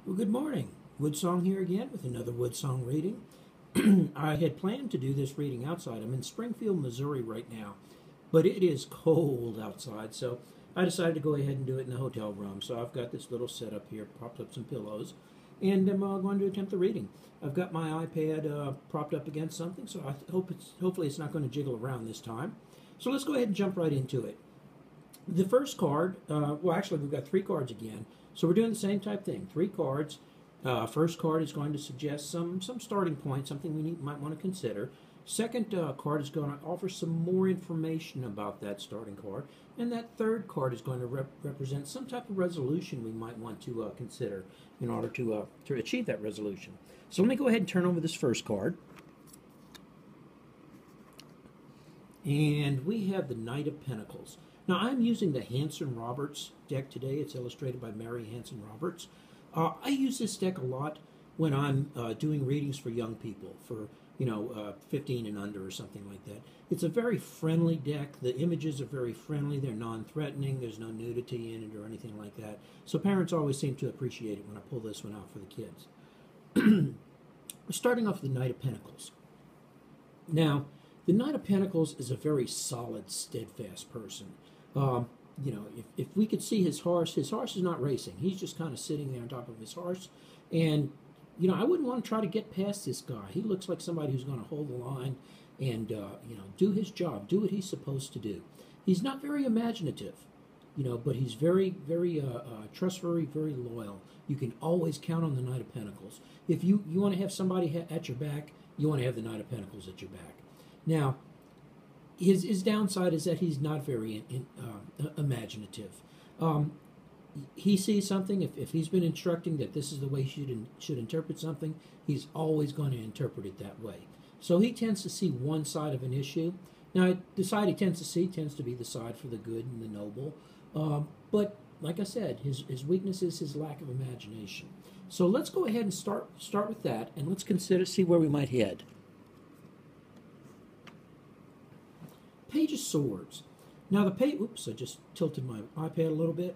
Well, good morning. Woodsong here again with another Woodsong reading. I had planned to do this reading outside. I'm in Springfield, Missouri right now, but it is cold outside, so I decided to go ahead and do it in the hotel room. So I've got this little setup here, propped up some pillows, and I'm going to attempt the reading. I've got my iPad propped up against something, so hopefully it's not going to jiggle around this time. So let's go ahead and jump right into it. The first card, well, actually, we've got three cards again. So we're doing the same type thing. Three cards. First card is going to suggest some starting point, something might want to consider. Second card is going to offer some more information about that starting card. And that third card is going to represent some type of resolution we might want to consider in order to achieve that resolution. So let me go ahead and turn over this first card. And we have the Knight of Pentacles. Now, I'm using the Hanson Roberts deck today. It's illustrated by Mary Hanson Roberts. I use this deck a lot when I'm doing readings for young people, for 15 and under or something like that. It's a very friendly deck. The images are very friendly. They're non-threatening. There's no nudity in it or anything like that. So parents always seem to appreciate it when I pull this one out for the kids. We're starting off with the Knight of Pentacles. Now, the Knight of Pentacles is a very solid, steadfast person. If we could see his horse is not racing. He's just kind of sitting there on top of his horse. And, I wouldn't want to try to get past this guy. He looks like somebody who's going to hold the line and, do his job, do what he's supposed to do. He's not very imaginative, but he's very, very trustworthy, very loyal. You can always count on the Knight of Pentacles. If you want to have somebody at your back, you want to have the Knight of Pentacles at your back. Now, his downside is that he's not very imaginative. He sees something, if he's been instructing that this is the way he should interpret something, he's always going to interpret it that way. So he tends to see one side of an issue. Now, the side he tends to see tends to be the side for the good and the noble. But, like I said, his weakness is his lack of imagination. So let's go ahead and start with that, and let's see where we might head. Page of Swords. Now oops, I just tilted my iPad a little bit.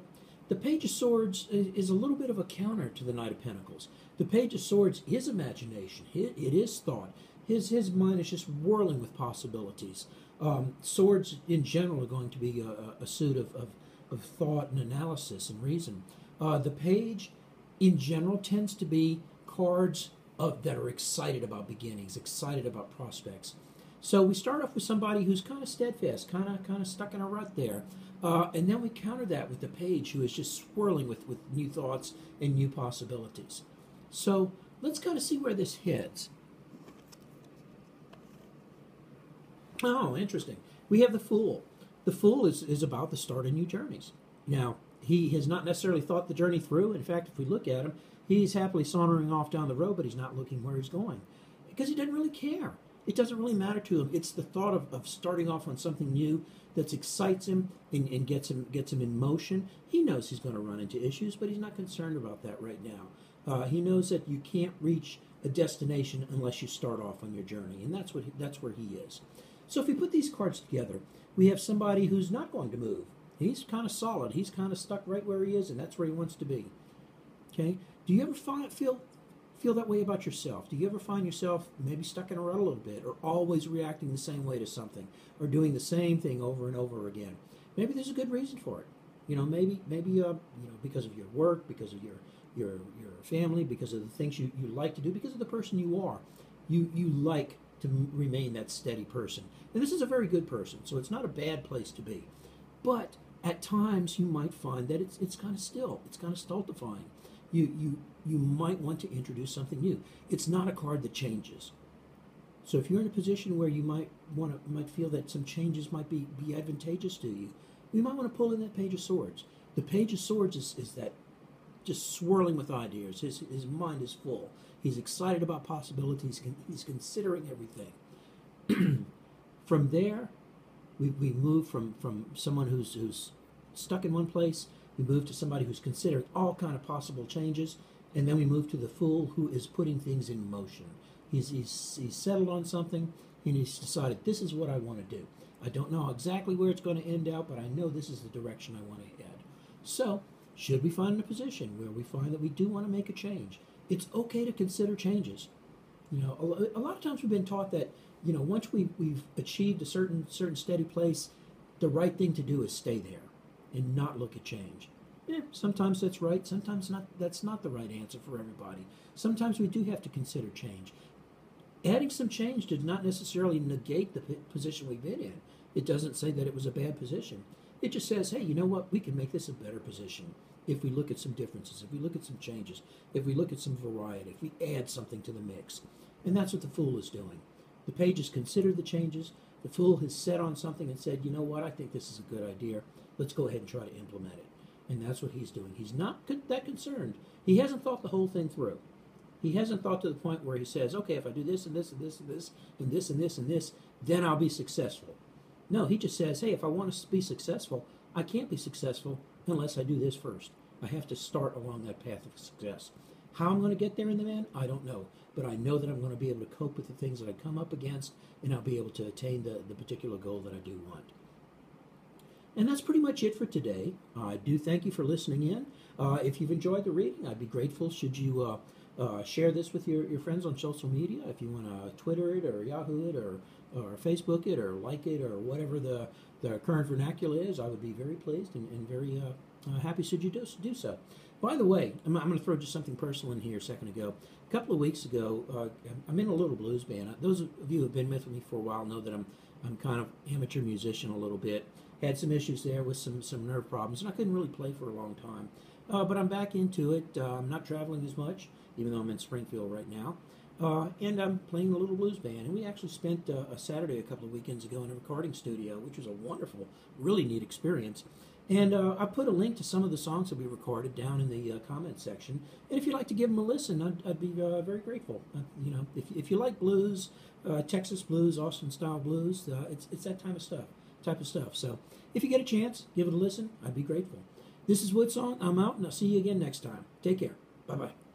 The Page of Swords is a little bit of a counter to the Knight of Pentacles. The Page of Swords is imagination. It is thought. His mind is just whirling with possibilities. Swords in general are going to be a suit of thought and analysis and reason. The Page in general tends to be cards that are excited about beginnings, excited about prospects. So we start off with somebody who's kind of steadfast, kind of stuck in a rut there. And then we counter that with the Page, who is just swirling with new thoughts and new possibilities. So let's kind of see where this heads. Oh, interesting. We have the Fool. The Fool is about the start of new journeys. Now, he has not necessarily thought the journey through. In fact, if we look at him, he's happily sauntering off down the road, but he's not looking where he's going because he doesn't really care. It doesn't really matter to him. It's the thought of starting off on something new that excites him and gets him in motion. He knows he's going to run into issues, but he's not concerned about that right now. He knows that you can't reach a destination unless you start off on your journey, and that's where he is. So if we put these cards together, we have somebody who's not going to move. He's kind of solid. He's kind of stuck right where he is, and that's where he wants to be. Okay? Do you ever feel that way about yourself? Do you ever find yourself maybe stuck in a rut a little bit, or always reacting the same way to something, or doing the same thing over and over again? Maybe there's a good reason for it. Maybe because of your work, because of your family, because of the things you like to do, because of the person you are. You like to remain that steady person. And this is a very good person, so it's not a bad place to be. But at times you might find that it's kind of still. It's kind of stultifying. You might want to introduce something new. It's not a card that changes. So if you're in a position where you might feel that some changes might be advantageous to you, you might want to pull in that Page of Swords. The Page of Swords is that just swirling with ideas. His mind is full. He's excited about possibilities. He's considering everything. From there, we move from someone who's stuck in one place. We move to somebody who's considering all kind of possible changes, and then we move to the Fool, who is putting things in motion. He's settled on something, and he's decided, this is what I want to do. I don't know exactly where it's going to end out, but I know this is the direction I want to head. So Should we find in a position where we find that we do want to make a change, it's okay to consider changes. You know, a lot of times we've been taught that, you know, once we've achieved a certain steady place, the right thing to do is stay there and not look at change. Yeah, sometimes that's right. Sometimes not. That's not the right answer for everybody. Sometimes we do have to consider change. Adding some change does not necessarily negate the position we've been in. It doesn't say that it was a bad position. It just says, hey, you know what? We can make this a better position if we look at some differences, if we look at some changes, if we look at some variety, if we add something to the mix. And that's what the Fool is doing. The page has considered the changes. The Fool has set on something and said, you know what? I think this is a good idea. Let's go ahead and try to implement it. And that's what he's doing. He's not that concerned. He hasn't thought the whole thing through. He hasn't thought to the point where he says, okay, if I do this and this and this and this and this and this and this, then I'll be successful. No, he just says, hey, if I want to be successful, I can't be successful unless I do this first. I have to start along that path of success. How I'm going to get there in the end, I don't know. But I know that I'm going to be able to cope with the things that I come up against, and I'll be able to attain the particular goal that I do want. And that's pretty much it for today. I do thank you for listening in. If you've enjoyed the reading, I'd be grateful should you share this with your friends on social media. If you want to Twitter it or Yahoo it or Facebook it or like it or whatever the current vernacular is, I would be very pleased and very happy should you do so. By the way, I'm going to throw just something personal in here a second ago. A couple of weeks ago, I'm in a little blues band. Those of you who have been with me for a while know that I'm kind of amateur musician a little bit. Had some issues there with some nerve problems, and I couldn't really play for a long time. But I'm back into it. I'm not traveling as much, even though I'm in Springfield right now. And I'm playing a little blues band. And we actually spent a Saturday a couple of weekends ago in a recording studio, which was a wonderful, really neat experience. And I put a link to some of the songs that we recorded down in the comments section. And if you'd like to give them a listen, I'd be very grateful. You know, if you like blues, Texas blues, Austin style blues, it's that type of stuff. So if you get a chance, give it a listen. I'd be grateful. This is Woodsong. I'm out, and I'll see you again next time. Take care. Bye-bye.